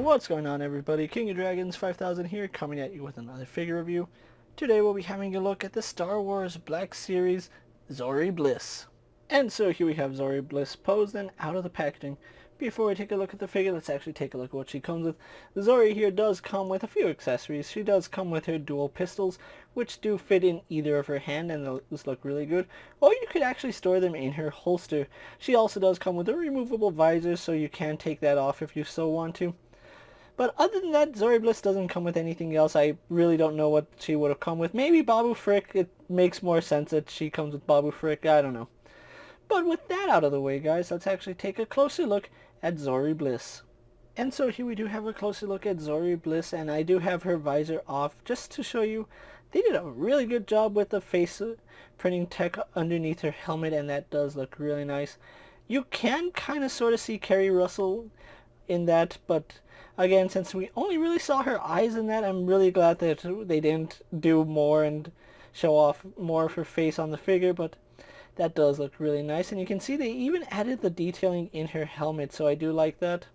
What's going on, everybody? King of Dragons 5000 here, coming at you with another figure review. Today we'll be having a look at the Star Wars Black Series Zorii Bliss. And so here we have Zorii Bliss posed and out of the packaging. Before we take a look at the figure, let's actually take a look at what she comes with. Zorii here does come with a few accessories. She does come with her dual pistols, which do fit in either of her hand and those look really good. Or you could actually store them in her holster. She also does come with a removable visor, so you can take that off if you so want to. But other than that, Zorii Bliss doesn't come with anything else. I really don't know what she would have come with. Maybe Babu Frick. It makes more sense that she comes with Babu Frick. I don't know. But with that out of the way, guys, let's actually take a closer look at Zorii Bliss. And so here we do have a closer look at Zorii Bliss, and I do have her visor off just to show you they did a really good job with the face printing tech underneath her helmet, and that does look really nice. You can kind of sort of see Kerry Russell in that, but again, since we only really saw her eyes in that, I'm really glad that they didn't do more and show off more of her face on the figure, but that does look really nice. And you can see they even added the detailing in her helmet, so I do like that.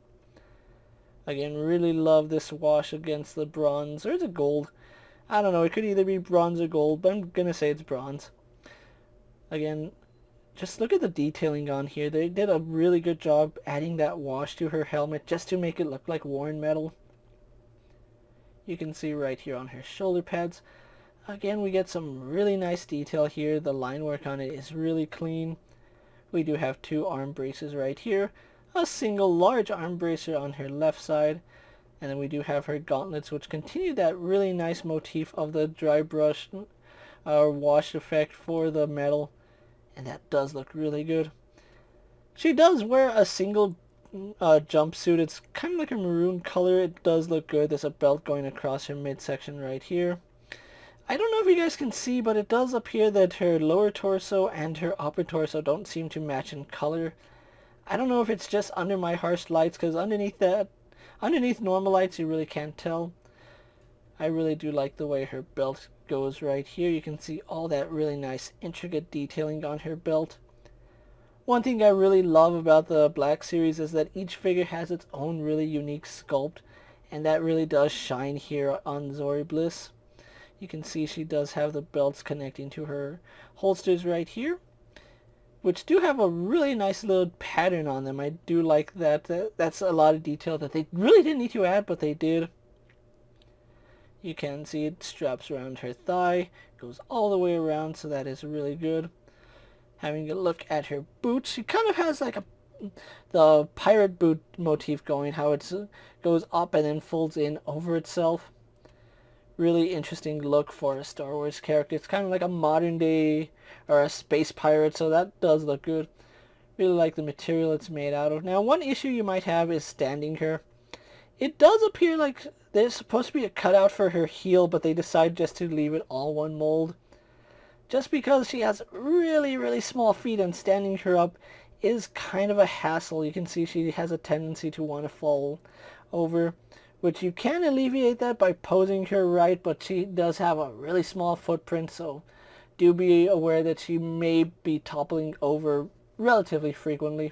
Again, really love this wash against the bronze, or is it gold? I don't know, it could either be bronze or gold, but I'm gonna say it's bronze. Again, just look at the detailing on here. They did a really good job adding that wash to her helmet just to make it look like worn metal. You can see right here on her shoulder pads. Again, we get some really nice detail here. The line work on it is really clean. We do have two arm braces right here. A single large arm bracer on her left side. And then we do have her gauntlets, which continue that really nice motif of the dry brush wash effect for the metal. And that does look really good. She does wear a single jumpsuit. It's kind of like a maroon color. It does look good. There's a belt going across her midsection right here. I don't know if you guys can see, but it does appear that her lower torso and her upper torso don't seem to match in color. I don't know if it's just under my harsh lights, because underneath normal lights you really can't tell. I really do like the way her belt goes right here. You can see all that really nice intricate detailing on her belt. One thing I really love about the Black Series is that each figure has its own really unique sculpt, and that really does shine here on Zorii Bliss. You can see she does have the belts connecting to her holsters right here, which do have a really nice little pattern on them. I do like that. That's a lot of detail that they really didn't need to add, but they did. You can see it straps around her thigh, goes all the way around, so that is really good. Having a look at her boots, she kind of has like the pirate boot motif going, how it goes up and then folds in over itself. Really interesting look for a Star Wars character. It's kind of like a modern day or a space pirate, so that does look good. Really like the material it's made out of. Now, one issue you might have is standing her. It does appear like there's supposed to be a cutout for her heel, but they decide just to leave it all one mold. Just because she has really, really small feet, and standing her up is kind of a hassle. You can see she has a tendency to want to fall over, which you can alleviate that by posing her right, but she does have a really small footprint, so do be aware that she may be toppling over relatively frequently.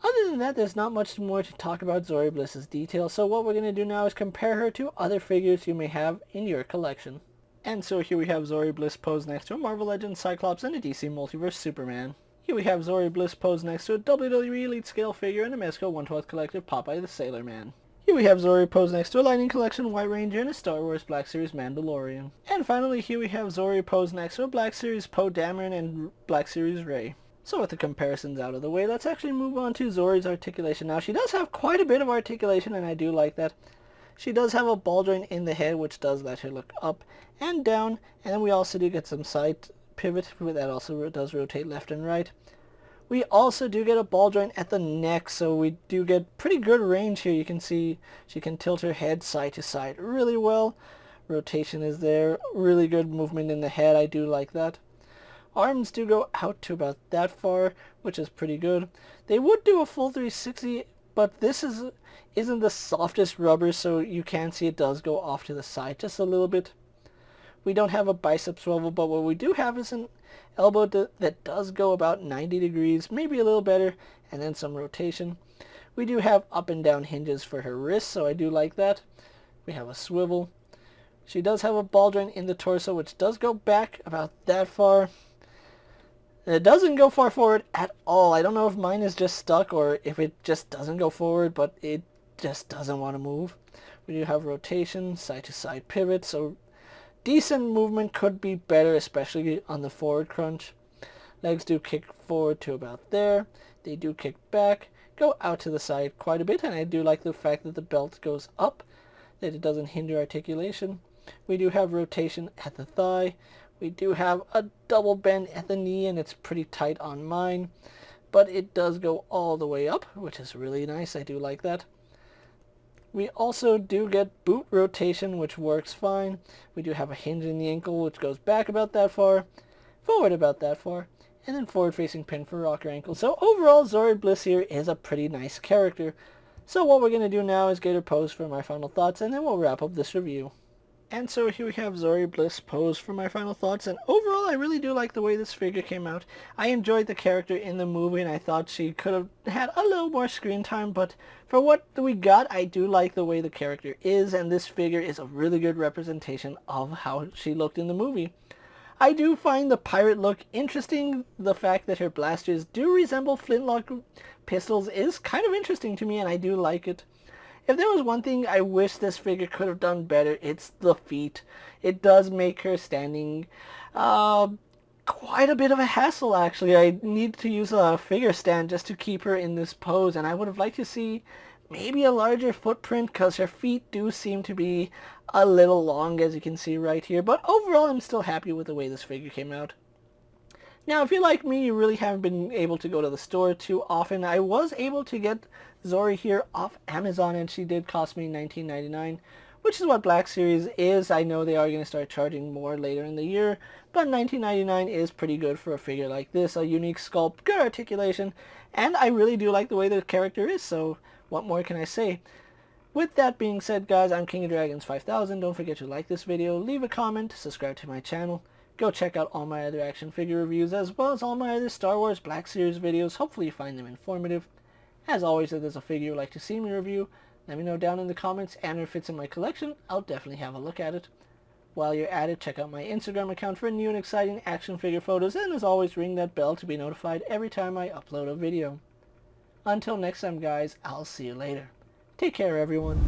Other than that, there's not much more to talk about Zorii Bliss's detail, so what we're going to do now is compare her to other figures you may have in your collection. And so here we have Zorii Bliss posed next to a Marvel Legends Cyclops and a DC Multiverse Superman. Here we have Zorii Bliss posed next to a WWE Elite Scale figure and a Mezco 1/12 Collective Popeye the Sailor Man. Here we have Zorii posed next to a Lightning Collection White Ranger and a Star Wars Black Series Mandalorian. And finally, here we have Zorii posed next to a Black Series Poe Dameron and Black Series Rey. So with the comparisons out of the way, let's actually move on to Zorii's articulation. Now, she does have quite a bit of articulation, and I do like that. She does have a ball joint in the head, which does let her look up and down, and then we also do get some side pivot, that also does rotate left and right. We also do get a ball joint at the neck, so we do get pretty good range here. You can see she can tilt her head side to side really well. Rotation is there. Really good movement in the head. I do like that. Arms do go out to about that far, which is pretty good. They would do a full 360, but this isn't the softest rubber, so you can see it does go off to the side just a little bit. We don't have a bicep swivel, but what we do have is an elbow that does go about 90 degrees, maybe a little better, and then some rotation. We do have up and down hinges for her wrists, so I do like that. We have a swivel. She does have a ball joint in the torso, which does go back about that far. It doesn't go far forward at all. I don't know if mine is just stuck or if it just doesn't go forward, but it just doesn't want to move. We do have rotation, side to side pivot, so decent movement, could be better, especially on the forward crunch. Legs do kick forward to about there. They do kick back, go out to the side quite a bit, and I do like the fact that the belt goes up, that it doesn't hinder articulation. We do have rotation at the thigh. We do have a double bend at the knee, and it's pretty tight on mine, but it does go all the way up, which is really nice. I do like that. We also do get boot rotation, which works fine. We do have a hinge in the ankle, which goes back about that far, forward about that far, and then forward-facing pin for rocker ankle. So overall, Zorii Bliss here is a pretty nice character. So what we're going to do now is get her posed for my final thoughts, and then we'll wrap up this review. And so here we have Zorii Bliss posed for my final thoughts, and overall I really do like the way this figure came out. I enjoyed the character in the movie, and I thought she could have had a little more screen time, but for what we got, I do like the way the character is, and this figure is a really good representation of how she looked in the movie. I do find the pirate look interesting. The fact that her blasters do resemble flintlock pistols is kind of interesting to me, and I do like it. If there was one thing I wish this figure could have done better, it's the feet. It does make her standing quite a bit of a hassle, actually. I need to use a figure stand just to keep her in this pose, and I would have liked to see maybe a larger footprint, because her feet do seem to be a little long, as you can see right here. But overall, I'm still happy with the way this figure came out. Now, if you're like me, you really haven't been able to go to the store too often. I was able to get Zorii here off Amazon, and she did cost me $19.99, which is what Black Series is. I know they are going to start charging more later in the year, but $19.99 is pretty good for a figure like this. A unique sculpt, good articulation, and I really do like the way the character is, so what more can I say? With that being said, guys, I'm KingofDragons 5000. Don't forget to like this video, leave a comment, subscribe to my channel. Go check out all my other action figure reviews, as well as all my other Star Wars Black Series videos. Hopefully you find them informative. As always, if there's a figure you'd like to see me review, let me know down in the comments, and if it fits in my collection, I'll definitely have a look at it. While you're at it, check out my Instagram account for new and exciting action figure photos, and as always, ring that bell to be notified every time I upload a video. Until next time, guys, I'll see you later. Take care, everyone.